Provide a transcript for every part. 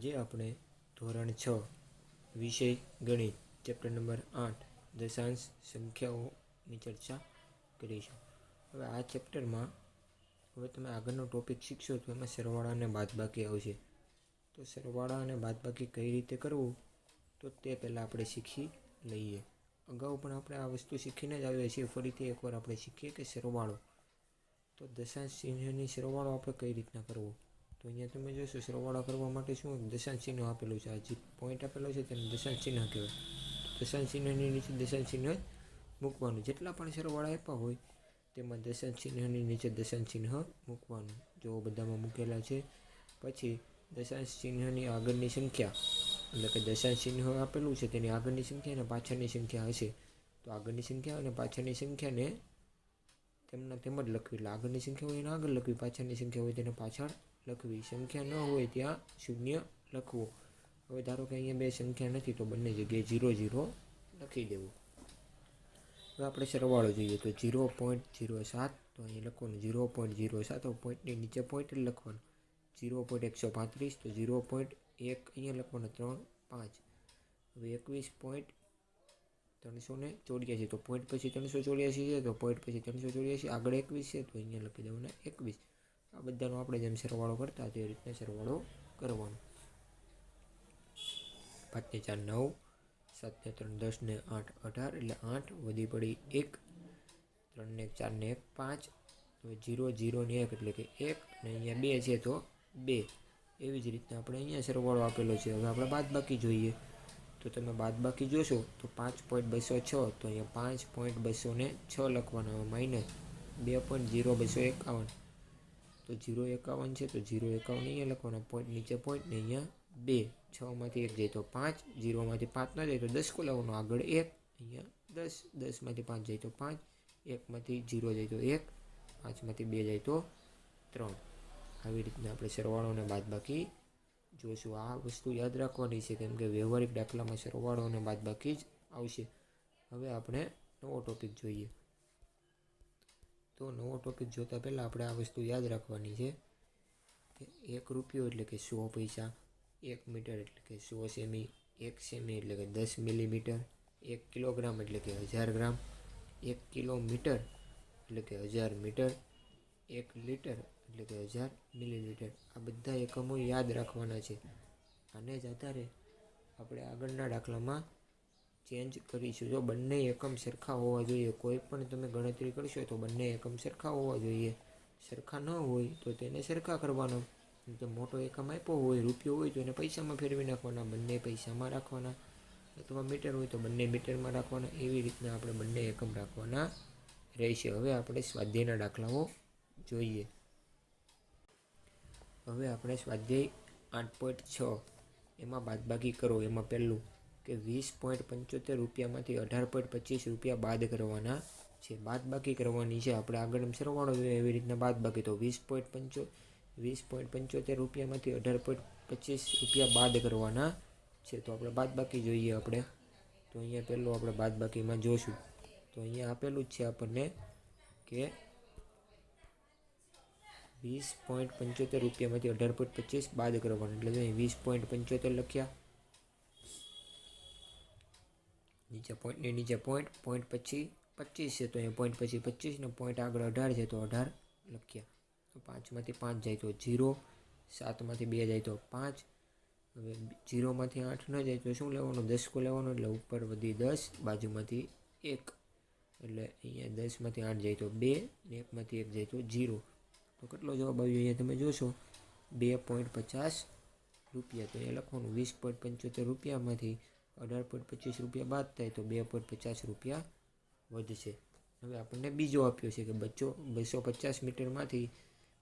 આજે આપણે ધોરણ 6 વિષય ગણિત ચેપ્ટર નંબર 8 દશાંશ સંખ્યાઓની ચર્ચા કરીશું। હવે આ ચેપ્ટરમાં હવે તમે આગળનો ટોપિક શીખશો તો એમાં સરવાળા અને બાદબાકી આવશે। તો સરવાળા અને બાદબાકી કઈ રીતે કરવું તો તે પહેલાં આપણે શીખી લઈએ। અગાઉ પણ આપણે આ વસ્તુ શીખીને જ આવ્યા છીએ, ફરીથી એકવાર આપણે શીખીએ કે સરવાળો, તો દશાંશ ચિહ્નની સરવાળો આપણે કઈ રીતના કરવો। તો અહીંયા તમે જોશો સરવાળા કરવા માટે શું દશાંશ ચિહ્ન આપેલું છે, આ જે પોઈન્ટ આપેલો છે તેને દશાંશ ચિહ્ન કહેવાય। દશાંશ ચિહ્નની નીચે દશાંશ ચિહ્ન મૂકવાનું, જેટલા પણ સરવાળા આપ્યા હોય તેમાં દશાંશ ચિહ્નની નીચે દશાંશ ચિહ્ન મૂકવાનું, જો બધામાં મૂકેલા છે। પછી દશાંશ ચિહ્નની આગળની સંખ્યા, એટલે કે દશાંશ ચિહ્ન આપેલું છે તેની આગળની સંખ્યા અને પાછળની સંખ્યા હશે, તો આગળની સંખ્યા અને પાછળની સંખ્યાને તેમના તેમ જ લખવી, એટલે આગળની સંખ્યા હોય એને આગળ લખવી, પાછળની સંખ્યા હોય તેને પાછળ લખવી। સંખ્યા ન હોય ત્યાં શૂન્ય લખવું। હવે ધારો કે અહીંયા બે સંખ્યા નથી તો બંને જગ્યાએ 0 0 લખી દેવું। હવે આપણે સરવાળો જોઈએ તો 0.07, તો અહીં લખવાનું 0.07, પોઈન્ટની નીચે પોઈન્ટ જ લખવાનું। 0.135, તો 0.1 અહીંયા લખવાનું 3 5। હવે 21.384, તો પોઈન્ટ પછી 384 છે તો પોઈન્ટ પછી 384, આગળ 21 છે તો અહીંયા લખી દેવાના 21। આ બધાનો આપણે જેમ સરવાળો કરતા તે રીતના સરવાળો કરવાનો। 5 ને 4 9, 7 ને 3 10 ને 8 18, એટલે 8 વધી પડી 1, 3 ને 4 ને 1 5, હવે 0 0 ને 1 એટલે કે 1, અને અહીંયા 2 છે તો 2। એવી જ રીતના આપણે અહીંયા સરવાળો આપેલો છે। હવે આપણે બાદબાકી જોઈએ તો તમે બાદબાકી જોશો તો 5.206, તો અહીંયા 5.206 લખવાના, માઇનસ 2.0251, તો 0.51 છે તો 0.51 અહીંયા લખવાના, પોઈન્ટ નીચે પોઈન્ટ ને અહીંયા 2, 6 માંથી 1 જાય તો 5, 0 માંથી 5 ન જાય તો 10 કો લેવાનો, આગળ 1 અહીંયા 10, 10 માંથી 5 જાય તો 5, 1 માંથી 0 જાય તો 1, 5 માંથી 2 જાય તો 3। આવી રીતના આપણે સરવાળો અને બાદબાકી જોઈશું। આ વસ્તુ યાદ રાખવાની છે કેમ કે વ્યવહારિક દાખલામાં સરવાળો અને બાદબાકી જ આવશે। હવે આપણે નવો ટોપિક જોઈએ, તો નવો ટોપિક જોતા પહેલાં આપણે આ વસ્તુ યાદ રાખવાની છે કે 1 રૂપિયો એટલે કે 100 પૈસા, 1 મીટર એટલે કે 100 સેમી, 1 સેમી એટલે કે 10 મિલીમીટર, 1 કિલોગ્રામ એટલે કે 1000 ગ્રામ, 1 કિલોમીટર એટલે કે 1000 મીટર, 1 લીટર એટલે કે 1000 મિલીલીટર। આ બધા એકમો યાદ રાખવાના છે। આને જ આધારે આપણે આગળના દાખલામાં ચેન્જ કરીશું। જો બંને એકમ સરખા હોવા જોઈએ, કોઈ પણ તમે ગણતરી કરશો તો બંને એકમ સરખા હોવા જોઈએ, સરખા ન હોય તો તેને સરખા કરવાનો। તો મોટો એકમ આપ્યો હોય, રૂપિયો હોય તો એને પૈસામાં ફેરવી નાખવાના, બંને પૈસામાં રાખવાના, અથવા મીટર હોય તો બંને મીટરમાં રાખવાના। એવી રીતના આપણે બંને એકમ રાખવાના રહેશે। હવે આપણે સ્વાધ્યાયના દાખલાઓ જોઈએ। હવે આપણે સ્વાધ્યાય 8.6 એમાં બાદબાકી કરો। એમાં પહેલું કે 20.75 રૂપિયામાંથી 18.25 રૂપિયા બાદ કરવાના છે, બાદબાકી કરવાની છે। આપણે આગળ સરવાળો જોઈએ એવી રીતના બાદબાકી, તો 20.75 રૂપિયામાંથી 18.25 રૂપિયા બાદ કરવાના છે। તો આપણે બાદબાકી જોઈએ આપણે, તો અહીંયા પહેલું આપણે બાદબાકીમાં જોશું, તો અહીંયા આપેલું જ છે આપણને કે 20.75 રૂપિયામાંથી 18.25 બાદ કરવાનું, એટલે અહીં 20.75 લખ્યા, નીચે પોઈન્ટની નીચે પોઈન્ટ, પોઈન્ટ પછી 25 છે તો અહીંયા પોઈન્ટ પછી 25 ને પોઈન્ટ આગળ 18 છે તો 18 લખ્યા। તો 5 માંથી 5 જાય તો 0, 7 માંથી 2 જાય તો 5, હવે 0 માંથી 8 ન જાય તો શું લેવાનું, 10 કો લેવાનો, એટલે ઉપર વધી 10, બાજુમાંથી 1, એટલે અહીંયા 10 માંથી 8 જાય તો 2, ને 1 માંથી 1 જાય તો 0। તો કેટલો જવાબ આવ્યો અહીંયા તમે જોશો 2.50 રૂપિયા। તો અહીંયા લખવાનું 20.75 રૂપિયામાંથી 18.25 રૂપિયા બાદ થાય તો 2.50 રૂપિયા વધશે। હવે આપણને બીજો આપ્યો છે કે 250 મીટરમાંથી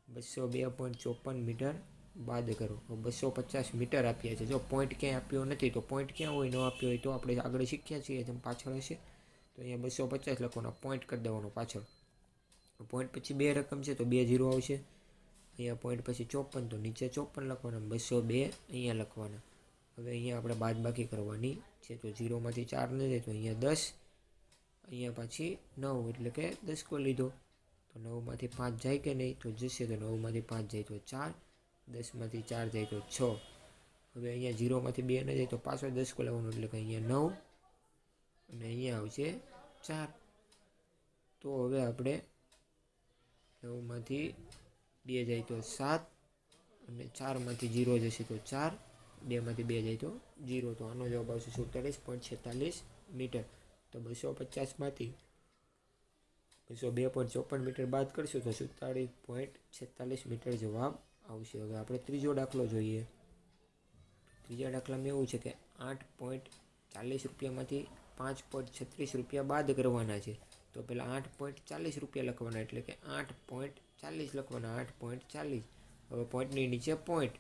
202.54 મીટર બાદ કરો। 250 મીટર આપ્યા છે, જો પોઈન્ટ ક્યાંય આપ્યો નથી તો પોઈન્ટ ક્યાં હોય, ન આપ્યો હોય તો આપણે આગળ શીખ્યા છીએ જેમ પાછળ હશે તો અહીંયા 250 લખવાનો, પોઈન્ટ કરી દેવાનો પાછળ, પોઈન્ટ પછી 2 રકમ છે તો 2 0 આવશે, અહીંયા પોઈન્ટ પછી 54 તો નીચે 54 લખવાના, 202 અહીંયા લખવાના। હવે અહીંયા આપણે બાદબાકી કરવાની છે, તો 0 માંથી 4 ન જાય તો અહીંયા 10, અહીંયા પાછી 9 એટલે કે 10 કો લીધો, તો 9 માંથી 5 જાય કે નહીં તો જશે, તો 9 માંથી 5 જાય તો 4, 10 માંથી 4 જાય તો 6, હવે અહીંયા 0માંથી 2 ન જાય તો પાછો દસકો લેવાનો એટલે કે અહીંયા 9 અને અહીંયા આવશે 4. તો હવે આપણે 9માંથી 2 જાય તો 7 અને 4માંથી 0 જશે તો 4, 2માંથી 2 જાય તો 0. તો આનો જવાબ આવશે 47.46 મીટર. તો 250માંથી 202.54 મીટર બાદ કરશું તો 47.46 મીટર જવાબ આવશે. હવે આપણે ત્રીજો દાખલો જોઈએ. ત્રીજા દાખલામાં એવું છે કે 8.40 રૂપિયામાંથી 5.36 રૂપિયા બાદ કરવાના છે. તો પહેલાં 8.40 રૂપિયા લખવાના એટલે કે 8.40 લખવાના. 8.40. હવે પોઈન્ટની નીચે પોઈન્ટ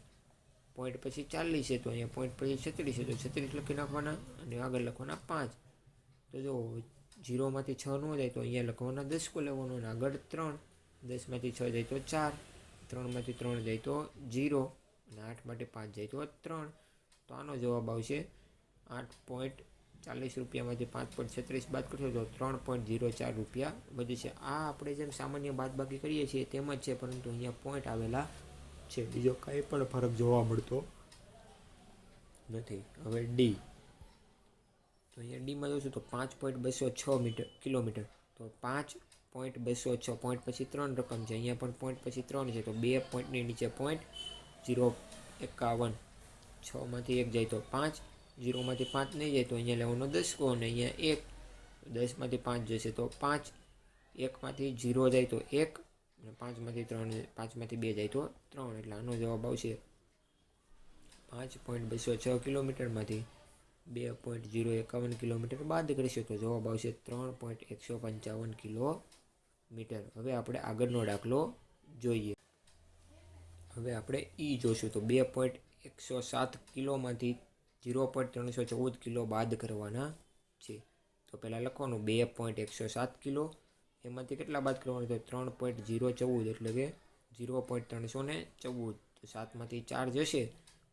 પછી 40 છે તો અહીંયા પોઈન્ટ પછી 36 છે તો 36 લખી નાખવાના અને આગળ લખવાના 5. તો જો 0માંથી 6 ન જાય તો અહીંયા લખવાના દસકો લેવાનો અને આગળ 3. 10માંથી 6 જાય તો 4, 3માંથી 3 જાય તો 0 અને 8માંથી 5 જાય તો 3. તો આનો જવાબ આવશે 8.40 રૂપિયામાંથી 5.36 બાદ કરશો તો 3.04 રૂપિયા વધશે. આ આપણે જેમ સામાન્ય બાદબાકી કરીએ છીએ તેમ જ છે, પરંતુ અહીંયા પોઈન્ટ આવેલા છે. બીજો કંઈ પણ ફરક જોવા મળતો નથી. હવે ડી. તો અહીંયા ડીમાં જોશું તો 5.206 કિલોમીટર. તો 5.206 પોઈન્ટ પછી 3 રકમ છે. અહીંયા પણ પોઈન્ટ પછી 3 છે તો 2 પોઈન્ટની નીચે પોઈન્ટ. 0.51. 6માંથી 1 જાય તો 5, 0માંથી 5 નહીં જાય તો અહીંયા લેવાનો દસકો અને અહીંયા 1. 10માંથી 5 જશે તો 5, 1માંથી 0 જાય તો 1 અને 5માંથી 2 જાય તો 3. એટલે આનો જવાબ આવશે 5.206 કિલોમીટરમાંથી 2.051 કિલોમીટર બાદ કરીશું તો જવાબ આવશે 3.155 કિલોમીટર. હવે આપણે આગળનો દાખલો જોઈએ. હવે આપણે ઈ જોશું તો 2.107 કિલોમાંથી 0.314 કિલો બાદ કરવાના છે. તો પહેલાં લખવાનું 2.107 કિલો, એમાંથી કેટલા બાદ કરવાના તો 3.014 એટલે કે 0.314. તો 7માંથી 4 જશે,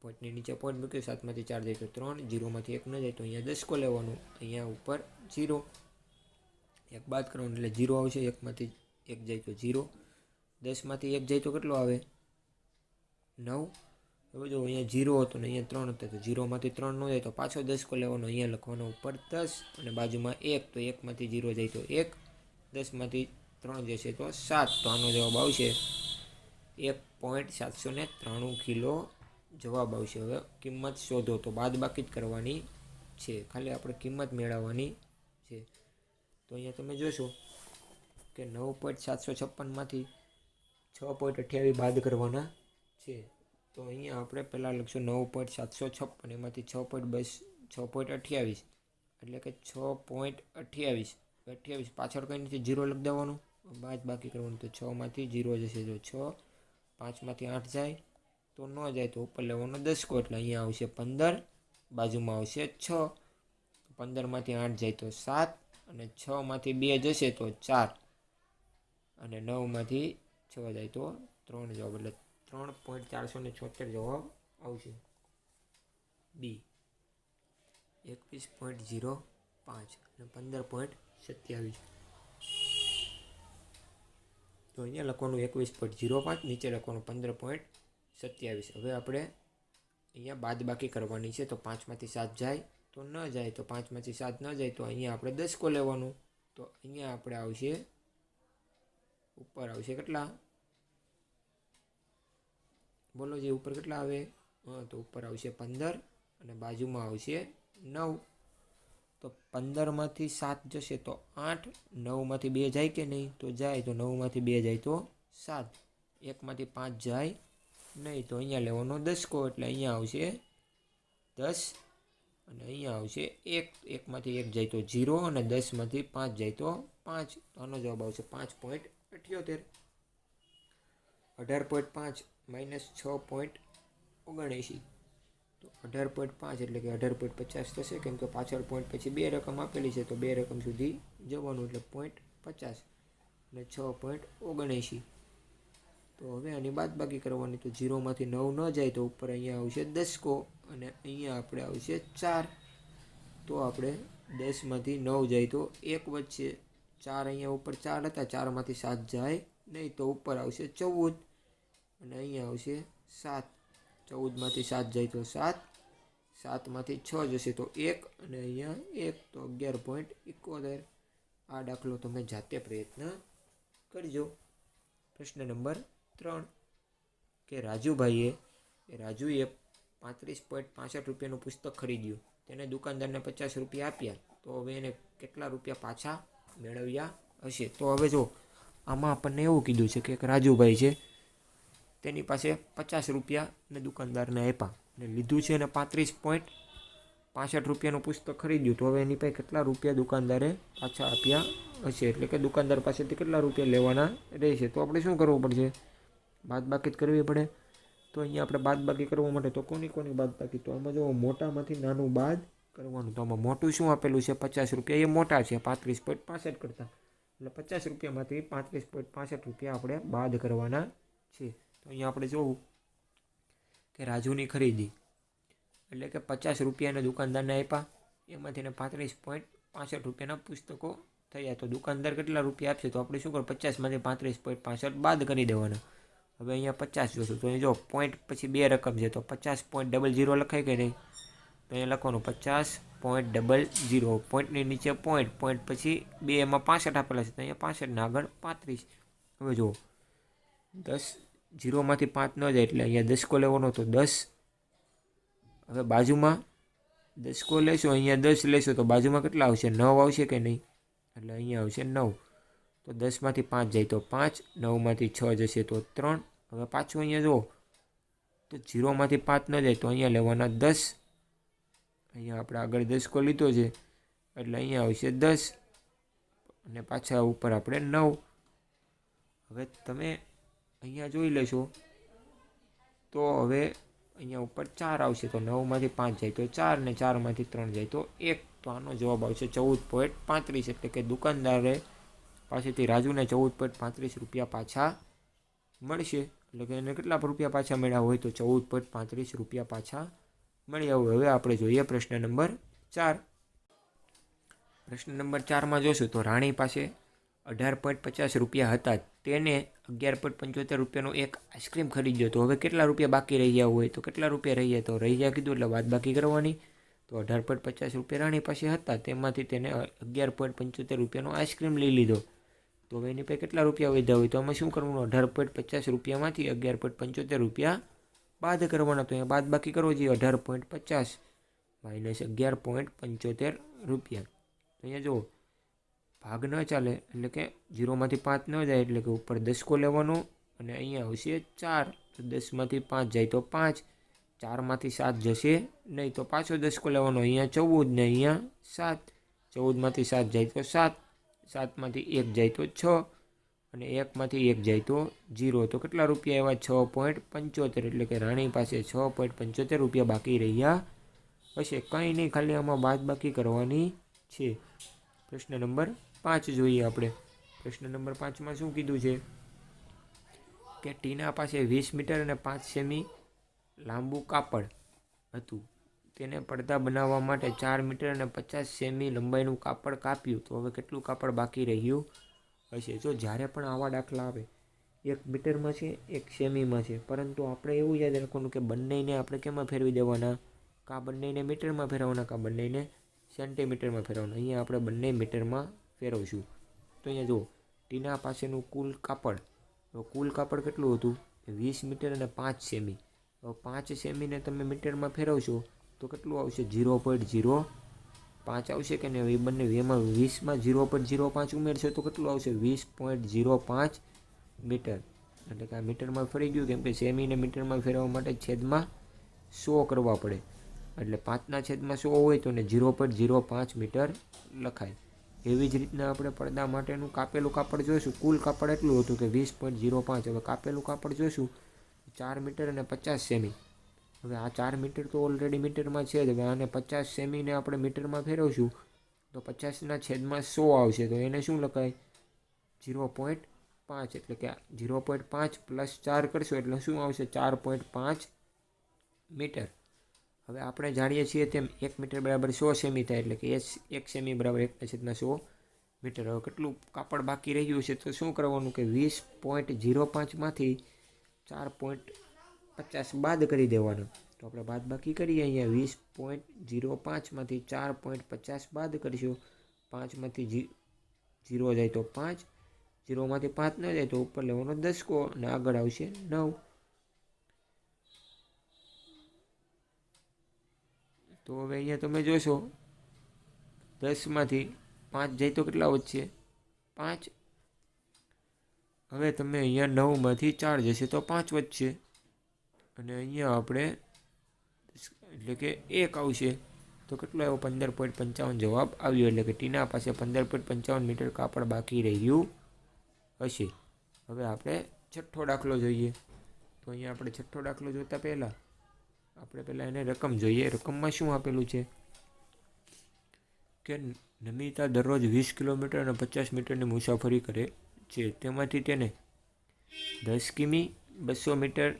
પોઈન્ટની નીચે પોઈન્ટ મૂક્યો, 7માંથી 4 જાય તો 3, 0માંથી 1 ન જાય તો અહીંયા દસકો લેવાનું, અહીંયા ઉપર 0, 1 બાદ કરવાનું એટલે 0 આવશે. 1માંથી 1 જાય તો 0, 10માંથી 1 જાય તો કેટલો આવે 9. હવે જો અહીંયા 0 હતો ને અહીંયા 3 હતા તો 0માંથી 3 ન જાય તો પાછો દસકો લેવાનો, અહીંયા લખવાનો ઉપર 10 અને બાજુમાં 1. તો 1માંથી 0 જાય તો 1, 10માંથી 3 જશે તો 7. તો આનો જવાબ આવશે 1.793 કિલો જવાબ આવશે. હવે કિંમત શોધો તો બાદ બાકી જ કરવાની છે, ખાલી આપણે કિંમત મેળવવાની છે. તો અહીંયા તમે જોશો કે 9.756માંથી 6.28 બાદ કરવાના છે. તો અહીંયા આપણે પહેલાં લખશું 9.756, એમાંથી 6.28 એટલે કે 6.28. પાછળ કંઈ નથી, 0 લખી દેવાનું, બાદ બાકી કરવાનું. તો 6માંથી 0 જશે તો 6, 5માંથી 8 જાય તો ન જાય તો ઉપર લેવાનો દસકો એટલે અહીંયા આવશે 15, બાજુમાં આવશે 6. 15માંથી 8 જાય તો 7 અને 6માંથી 2 જશે તો 4 અને 9માંથી 6 જાય તો 3 જવાબ એટલે 3.476 જવાબ આવશે. બી 21.05 અને 15.27. તો અહીંયા લખવાનું 21.05, નીચે લખવાનું 15.27. હવે આપણે અહીંયા બાદ બાકી કરવાની છે. તો 5માંથી 7 જાય તો ન જાય, તો 5માંથી 7 ન જાય તો અહીંયા આપણે દસકો લેવાનું. તો અહીંયા આપણે આવશે ઉપર આવશે કેટલા, બોલો જે ઉપર કેટલા આવે, તો ઉપર આવશે 15 અને બાજુમાં આવશે 9. તો 15માંથી 7 જશે તો 8, 9માંથી 2 જાય કે નહીં તો જાય, તો 9માંથી 2 જાય તો 7, 1માંથી 5 જાય નહીં તો અહીંયા લેવાનો દસકો એટલે અહીંયા આવશે 10 અને અહીંયા આવશે 1. 1માંથી 1 જાય તો 0 અને 10માંથી 5 જાય તો 5. તો આનો જવાબ આવશે 5.78. 18.5 માઇનસ 6.79. તો 18.5 એટલે કે 18.50 થશે, કેમ કે પાછળ પોઈન્ટ પછી 2 રકમ આપેલી છે તો 2 રકમ સુધી જવાનું એટલે 0.50 અને 6.79. તો હવે આની બાદ બાકી કરવાની. તો 0માંથી 9 ન જાય તો ઉપર અહીંયા આવશે દસકો અને અહીંયા આપણે આવશે 4. તો આપણે 10માંથી 9 જાય તો 1 વચ્ચે 4, અહીંયા ઉપર 4 હતા, 4માંથી 7 જાય નહીં તો ઉપર આવશે 14 અને અહીંયા આવશે 7. 14માંથી 7 જાય તો 7, 7માંથી 6 જશે તો 1 અને અહીંયા 1 તો 11.71. આ દાખલો તમે જાતે પ્રયત્ન કરજો. પ્રશ્ન નંબર 3 કે રાજુએ 35.65 રૂપિયાનું પુસ્તક ખરીદ્યું. તેને દુકાનદારને 50 રૂપિયા આપ્યા. તો હવે એને કેટલા રૂપિયા પાછા મેળવ્યા હશે? તો હવે જો આમાં આપણને એવું કીધું છે કે એક રાજુભાઈ છે, તેની પાસે 50 રૂપિયાને દુકાનદારને આપ્યા અને લીધું છે અને 35.65 રૂપિયાનું પુસ્તક ખરીદ્યું. તો હવે એની પાસે કેટલા રૂપિયા દુકાનદારે પાછા આપ્યા હશે? એટલે કે દુકાનદાર પાસેથી કેટલા રૂપિયા લેવાના રહેશે? તો આપણે શું કરવું પડશે? બાદબાકી જ કરવી પડે. તો અહીંયા આપણે બાદબાકી કરવા માટે તો કોની બાદબાકી? તો આમાં જો મોટામાંથી નાનું બાદ કરવાનું. તો આમાં મોટું શું આપેલું છે? 50 રૂપિયા. એ મોટા છે 35.65 કરતાં, એટલે 50 રૂપિયામાંથી 35.65 રૂપિયા આપણે બાદ કરવાના છે. તો અહીંયા આપણે જોવું કે રાજુની ખરીદી એટલે કે 50 રૂપિયાને દુકાનદારને આપ્યા, એમાંથી એને 35.65 રૂપિયાના પુસ્તકો થયા. તો દુકાનદાર કેટલા રૂપિયા આપશે? તો આપણે શું કરવું? 50માંથી 35.65 બાદ કરી દેવાના. હવે અહીંયા 50 જોશું તો અહીં જો પોઈન્ટ પછી 2 રકમ છે તો 50.00 લખાય કે નહીં? તો અહીંયા લખવાનું 50.00. પોઈન્ટની નીચે પોઈન્ટ પછી 2 એમાં 65 આપેલા છે તો અહીંયા 65 આગળ 35. હવે જો 10 0માંથી 5 ન જાય એટલે અહીંયા દસકો લેવાનો તો 10. હવે બાજુમાં દસકો લેશો, અહીંયા 10 લેશો તો બાજુમાં કેટલા આવશે? 9 આવશે કે નહીં? એટલે અહીંયા આવશે 9. તો 10માંથી 5 જાય તો 5, 9માંથી 6 જશે તો 3. હવે પાછું અહીંયા જુઓ તો 0માંથી 5 ન જાય તો અહીંયા લેવાના 10. અહીંયા આપણે આગળ દસકો લીધો છે એટલે અહીંયા આવશે 10 અને પાછા ઉપર આપણે 9. હવે તમે અહીંયા જોઈ લેશો તો હવે અહીંયા ઉપર 4 આવશે તો 9માંથી 5 જાય તો 4 ને 4માંથી 3 જાય તો 1. તો આનો જવાબ આવશે 14.35. એટલે કે દુકાનદારે પાસેથી રાજુને 14.35 રૂપિયા પાછા મળશે. એટલે કે એને કેટલા રૂપિયા પાછા મળ્યા હોય? તો 14.35 રૂપિયા પાછા મળ્યા હોય. હવે આપણે જોઈએ પ્રશ્ન નંબર 4. પ્રશ્ન નંબર 4માં જોશું તો રાણી પાસે 18.50 રૂપિયા હતા. તેને 11.75 રૂપિયાનો એક આઈસ્ક્રીમ ખરીદ્યો. તો હવે કેટલા રૂપિયા બાકી રહ્યા હોય? તો કેટલા રૂપિયા રહ્યા? તો રહ્યા કીધું એટલે બાદબાકી કરવાની. તો 18.50 રૂપિયા રાણી પાસે હતા, તેમાંથી તેને 11.75 રૂપિયાનો આઈસ્ક્રીમ લઈ લીધો. તો હવે એની પાસે કેટલા રૂપિયા વધ્યા હોય? તો આમાં શું કરવાનું? 18.50 રૂપિયામાંથી 11.75 રૂપિયા બાદ કરવાના. તો અહીંયા બાદબાકી કરવો જોઈએ. 18.50 માઇનસ 11.75 રૂપિયા. તો અહીંયા જુઓ ભાગ ન ચાલે એટલે કે 0માંથી 5 ન જાય એટલે કે ઉપર દસકો લેવાનો અને અહીંયા આવશે 4. તો 10માંથી 5 જાય તો 5, 4માંથી 7 જશે નહીં તો પાછો દસકો લેવાનો. અહીંયા 14 ને અહીંયા 7, 14માંથી 7 જાય તો 7, 7માંથી 1 જાય તો 6 અને 1માંથી 1 જાય તો 0. તો કેટલા રૂપિયા એવા? 6.75. એટલે કે રાણી પાસે 6.75 રૂપિયા બાકી રહ્યા હશે. કંઈ નહીં, ખાલી આમાં બાદબાકી કરવાની છે. પ્રશ્ન નંબર 5 જોઈએ આપણે. પ્રશ્ન નંબર 5માં શું કીધું છે કે ટીના પાસે 20 મીટર અને 5 સેમી લાંબુ કાપડ હતું. તેને પડદા બનાવવા માટે 4 મીટર અને 50 સેમી લંબાઈનું કાપડ કાપ્યું. તો હવે કેટલું કાપડ બાકી રહ્યું હશે? જો જ્યારે પણ આવા દાખલા આવે 1 મીટરમાં છે 1 સેમીમાં છે, પરંતુ આપણે એવું યાદ રાખવાનું કે બંનેને આપણે કેમાં ફેરવી દેવાના? કાં બંનેને મીટરમાં ફેરવવાના, કાં બંનેને સેન્ટીમીટરમાં ફેરવવાના. અહીંયા આપણે બંને મીટરમાં ફેરવશું. તો અહીંયા જુઓ ટીના પાસેનું કુલ કાપડ, તો કુલ કાપડ કેટલું હતું? 20 મીટર અને 5 સેમી. તો 5 સેમીને તમે મીટરમાં ફેરવશો તો કેટલું આવશે? 0.05 આવશે કે નહીં? એ બંને એમાં 20માં 0.05 ઉમેરશો તો કેટલું આવશે? 20.05 મીટર. એટલે કે આ મીટરમાં ફરી ગયું કેમ કે સેમીને મીટરમાં ફેરવવા માટે છેદમાં 100 કરવા પડે. એટલે 5ના છેદમાં 100 હોય તો ને 0.05 મીટર લખાય. એવી જ રીતના આપણે પડદા માટેનું કાપેલું કાપડ જોઈશું. કુલ કાપડ એટલું હતું કે 20.05. હવે કાપેલું કાપડ જોઈશું 4 મીટર અને 50 સેમી. હવે આ 4 મીટર તો ઓલરેડી મીટરમાં છે જ. હવે આને 50 સેમીને આપણે મીટરમાં ફેરવશું તો 50ના છેદમાં 100 આવશે. તો એને શું લખાય? 0.5. એટલે કે 0.5 પ્લસ 4 કરશો એટલે શું આવશે? 4.5 મીટર. હવે આપણે જાણીએ છીએ તેમ 1 મીટર બરાબર 100 સેમી થાય. એટલે કે 1 સેમી બરાબર 1/100 મીટર. હવે કેટલું કાપડ બાકી રહ્યું છે? તો શું કરવાનું કે 20.05માંથી 4.5 50 બાદ કરી દેવાના. તો આપણે બાદ બાકી કરીએ. અહીંયા 20.05માંથી 4.50 બાદ કરીશું. 5માંથી 0 જાય તો 5, 0માંથી 5 ન જાય તો ઉપર લેવાનો દસકો અને આગળ આવશે 9. તો હવે અહીંયા તમે જોશો 10માંથી 5 જાય તો કેટલા વધશે? 5. હવે તમે અહીંયા 9માંથી 4 જશે તો 5 વધશે. અને અહીંયા આપણે એટલે કે 1 આવશે તો કેટલો આવ્યો? 15.55 જવાબ આવ્યો. એટલે કે ટીના પાસે 15.55 મીટર કાપડ બાકી રહ્યું હશે. હવે આપણે છઠ્ઠો દાખલો જોઈએ. તો અહીંયા આપણે છઠ્ઠો દાખલો જોતા પહેલાં આપણે પહેલાં એને રકમ જોઈએ. રકમમાં શું આપેલું છે કે નમિતા દરરોજ 20 કિલોમીટર અને 50 મીટરની મુસાફરી કરે છે. તેમાંથી તેને 10 કિમી, 200 મીટર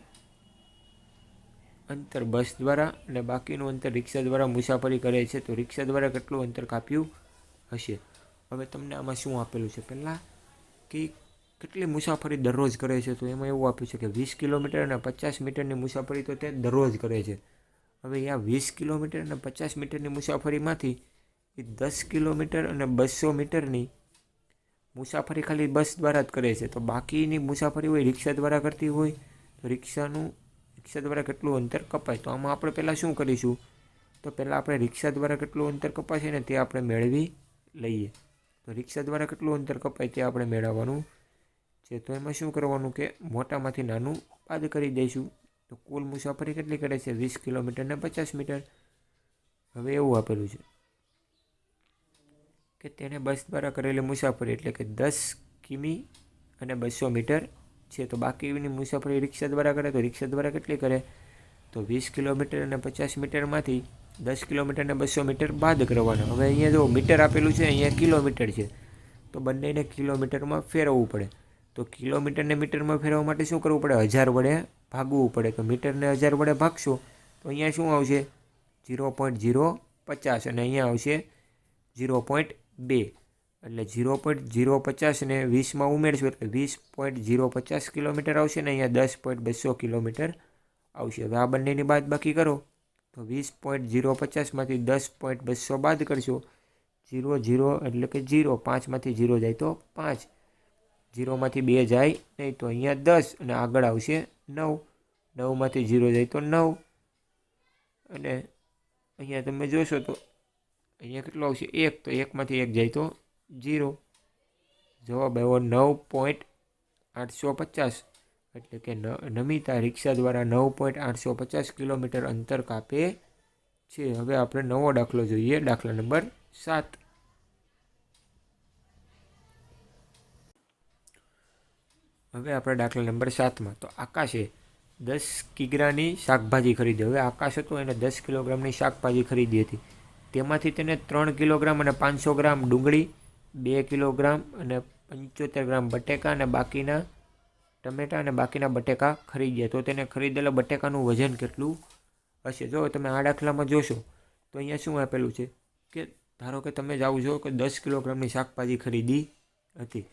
અંતર બસ દ્વારા અને બાકીનું અંતર રિક્ષા દ્વારા મુસાફરી કરે છે. તો રિક્ષા દ્વારા કેટલું અંતર કાપ્યું હશે? હવે તમને આમાં શું આપેલું છે? પહેલાં કે કેટલી મુસાફરી દરરોજ કરે છે. તો એમાં એવું આપ્યું છે કે 20 કિલોમીટર અને 50 મીટરની મુસાફરી તો તે દરરોજ કરે છે. હવે આ 20 કિલોમીટર અને 50 મીટરની મુસાફરીમાંથી એ 10 કિલોમીટર અને 200 મીટરની મુસાફરી ખાલી બસ દ્વારા જ કરે છે. તો બાકીની મુસાફરી હોય રિક્ષા દ્વારા કરતી હોય તો રિક્ષા દ્વારા કેટલું અંતર કપાય? તો આમાં આપણે પહેલાં શું કરીશું? તો પહેલાં આપણે રિક્ષા દ્વારા કેટલું અંતર કપાશે ને તે આપણે મેળવી લઈએ. તો રિક્ષા દ્વારા કેટલું અંતર કપાય તે આપણે મેળવવાનું છે. તો એમાં શું કરવાનું કે મોટામાંથી નાનું બાદ કરી દઈશું. તો કુલ મુસાફરી કેટલી કરે છે? 20 કિલોમીટર ને 50 મીટર. હવે એવું આપેલું છે કે તેને બસ દ્વારા કરેલી મુસાફરી એટલે કે 10 કિમી અને 200 મીટર છે. તો બાકીની મુસાફરી રિક્ષા દ્વારા કરે તો રિક્ષા દ્વારા કેટલી કરે? તો 20 કિલોમીટર અને 50 મીટરમાંથી 10 કિલોમીટર અને 200 મીટર બાદ કરવાના. હવે અહીંયા જો મીટર આપેલું છે, અહીંયા કિલોમીટર છે. તો બંનેને કિલોમીટરમાં ફેરવવું પડે. તો કિલોમીટરને મીટરમાં ફેરવવા માટે શું કરવું પડે? 1000 વડે ભાગવું પડે. તો મીટરને 1000 વડે ભાગશો તો અહીંયા શું આવશે? 0.050 અને અહીંયા આવશે 0.2. એટલે 0.050 ને 20માં ઉમેરશું એટલે 20.050 કિલોમીટર આવશે ને અહીંયા 10.200 કિલોમીટર આવશે. હવે આ બંનેની બાદ બાકી કરો તો 20.050માંથી 10.200 બાદ કરશો. 0 એટલે કે 0. 5માંથી 0 જાય તો 5. 0માંથી 2 જાય નહીં તો અહીંયા 10 અને આગળ આવશે 9. 9માંથી 0 જાય તો 9 અને અહીંયા તમે જોશો તો અહીંયા કેટલો આવશે? 1. તો 1માંથી 1 જાય તો 0. જવાબ આવ્યો 9.850. એટલે કે નમિતા રિક્ષા દ્વારા 9.850 કિલોમીટર અંતર કાપે છે. હવે આપણે નવો દાખલો જોઈએ. દાખલા નંબર 7. હવે આપણે દાખલા નંબર 7માં તો આકાશે 10 કિગ્રાની શાકભાજી ખરીદી. હવે આકાશ હતો એને 10 કિલોગ્રામની શાકભાજી ખરીદી હતી. તેમાંથી તેને 3 કિલોગ્રામ અને 500 ગ્રામ ડુંગળી, 2 કિલોગ્રામ અને 75 ગ્રામ બટેકા અને બાકીના ટમેટા અને બાકીના બટેકા ખરીદ્યા. તો તેને ખરીદેલા બટેકાનું વજન કેટલું હશે? જો તમે આ દાખલામાં જોશો તો અહીંયા શું આપેલું છે કે ધારો કે તમે જાઓ છો કે 10 કિલોગ્રામની શાકભાજી ખરીદી હતી.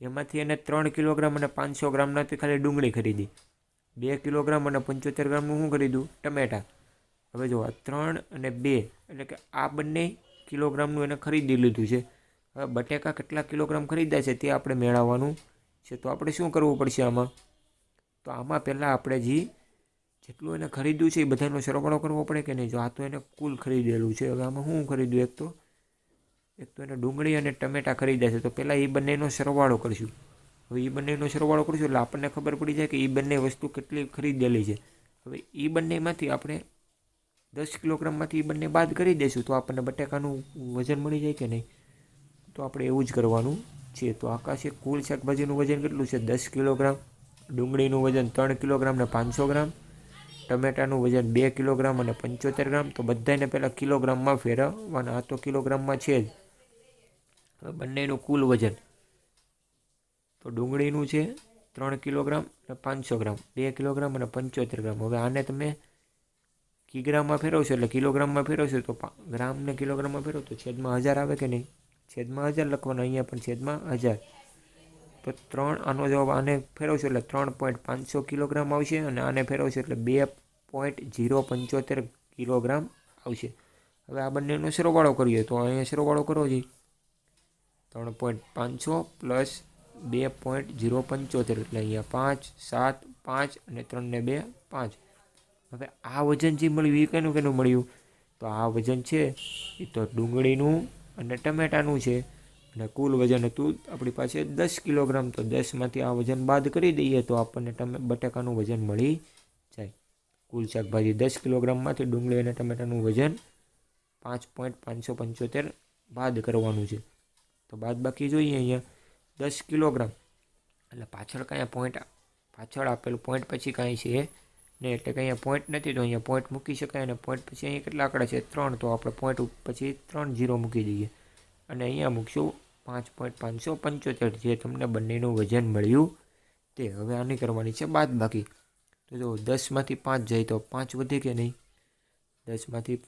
એમાંથી એને 3 કિલોગ્રામ અને 500 ગ્રામના ખાલી ડુંગળી ખરીદી, 2 કિલોગ્રામ અને 75 ગ્રામનું શું ખરીદ્યું? ટમેટા. હવે જો 3 અને 2 એટલે કે આ બંને કિલોગ્રામનું એને ખરીદી લીધું છે. હવે બટેકા કેટલા કિલોગ્રામ ખરીદ્યા છે તે આપણે મેળવવાનું છે. તો આપણે શું કરવું પડશે આમાં? તો આમાં પહેલાં આપણે જેટલું એને ખરીદ્યું છે એ બધાનો સરવાળો કરવો પડે કે નહીં? જો આ તો એને કુલ ખરીદેલું છે. હવે આમાં શું ખરીદ્યું? એક તો એને ડુંગળી અને ટમેટા ખરીદ્યા છે. તો પહેલાં એ બંનેનો સરવાળો કરીશું. હવે એ બંનેનો સરવાળો કરીશું એટલે આપણને ખબર પડી જાય કે એ બંને વસ્તુ કેટલી ખરીદેલી છે. હવે એ બંનેમાંથી આપણે 10 કિલોગ્રામમાંથી એ બંને બાદ કરી દઈશું તો આપણને બટેકાનું વજન મળી જાય કે નહીં? તો આપણે એવું જ કરવાનું છે. તો આકાશે કુલ શાકભાજીનું વજન કેટલું છે? 10 કિલોગ્રામ, ડુંગળીનું વજન 3 કિલોગ્રામ ને 500 ગ્રામ, ટમેટાનું વજન 2 કિલોગ્રામ અને 75 ગ્રામ. તો બધાને પહેલાં કિલોગ્રામમાં ફેરવવાના. આ તો કિલોગ્રામમાં છે જ. હવે બંનેનું કુલ વજન તો ડુંગળીનું છે 3 કિલોગ્રામ અને 500 ગ્રામ, 2 કિલોગ્રામ અને 75 ગ્રામ. હવે આને તમે કિગ્રામમાં ફેરવશો એટલે કિલોગ્રામમાં ફેરવશો તો ગ્રામ ને કિલોગ્રામમાં ફેરવો તો છેદમાં 1000 આવે કે નહીં? છેદમાં 1000 લખવાનું. અહીંયા પણ છેદમાં 1000. તો 3 આનો જવાબ આને ફેરવશો એટલે 3.500 કિલોગ્રામ આવશે અને આને ફેરવશો એટલે 2.075 કિલોગ્રામ આવશે. હવે આ બંનેનો સરવાળો કરીએ તો અહીંયા સરવાળો કરવો જોઈએ 3.500 પ્લસ 2.075 એટલે અહીંયા 5 7 5 અને 3 ને 2 5. હવે આ વજન જે મળ્યું એ કેનું મળ્યું? તો આ વજન છે એ તો ડુંગળીનું અને ટમેટાનું છે અને કુલ વજન હતું આપણી પાસે 10 કિલોગ્રામ. તો 10માંથી આ વજન બાદ કરી દઈએ તો આપણને બટાકાનું વજન મળી જાય. કુલ શાકભાજી 10 કિલોગ્રામમાંથી ડુંગળી અને ટમેટાનું વજન 5.575 બાદ કરવાનું છે. તો બાદ બાકી જોઈએ અહીંયા 10 કિલોગ્રામ એટલે પાછળ કાંઈ પોઈન્ટ પાછળ આપેલું પોઈન્ટ પછી કાંઈ છે નહીં એટલે કે અહીંયા પોઈન્ટ નથી તો અહીંયા પોઈન્ટ મૂકી શકાય અને પોઈન્ટ પછી અહીંયા કેટલા આંકડા છે 3 તો આપણે પોઈન્ટ પછી 3 0 મૂકી દઈએ અને અહીંયા મૂકશું 5.575 જે તમને બંનેનું વજન મળ્યું તે. હવે આની કરવાની છે બાદ બાકી. તો જો 10માંથી 5 જાય તો 5 વધે કે નહીં? 10માંથી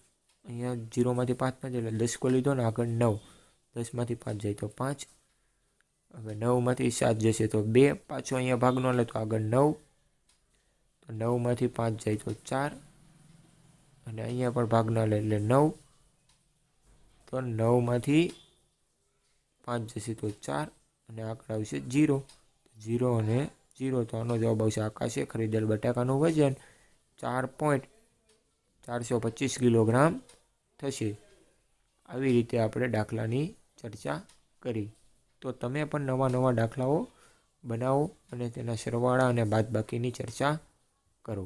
અહીંયા 0માંથી 5 ના જાય એટલે 10 કો લીધો ને આગળ 9. 10માંથી 5 જાય તો 5. હવે 9માંથી 7 જશે તો 2 પાછો અહીંયા ભાગનો લે તો આગળ 9. તો 9માંથી 5 જાય તો 4 અને અહીંયા પણ ભાગના લે એટલે 9. તો 9માંથી 5 જશે તો 4 અને આગળ આવશે 0. 0 અને 0 તો આનો જવાબ આવશે આકાશે ખરીદેલ બટાકાનું વજન 4.425 કિલોગ્રામ થશે. આવી રીતે આપણે દાખલાની ચર્ચા કરી. તો તમે પણ નવા દાખલાઓ બનાવો અને તેના સરવાળા અને બાદબાકીની ચર્ચા કરો.